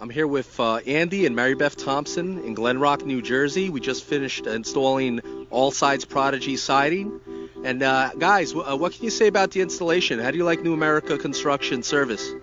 I'm here with Andy and Mary Beth Thompson in Glen Rock, New Jersey. We just finished installing All Sides Prodigy siding. And guys, what can you say about the installation? How do you like New America Construction Service?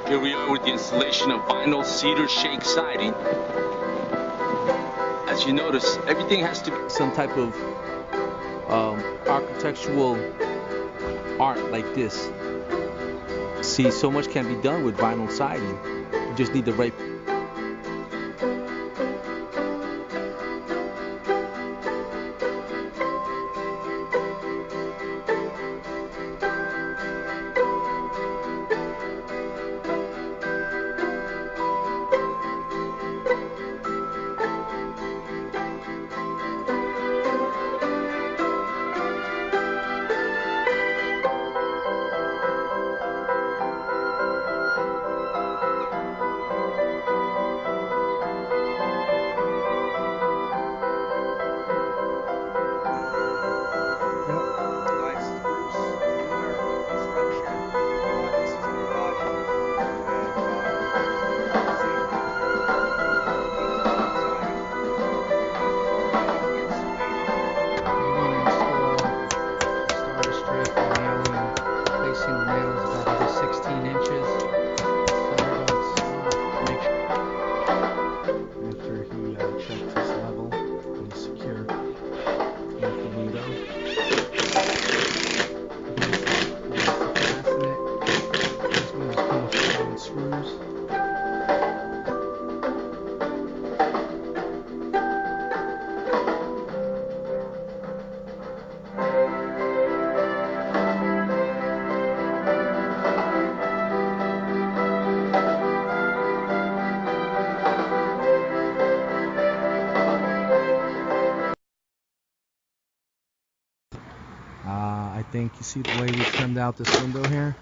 Here we are with the installation of vinyl cedar shake siding. As you notice, everything has to be some type of architectural art like this. See, so much can be done with vinyl siding. You just need the right. I think you see the way we trimmed out this window here.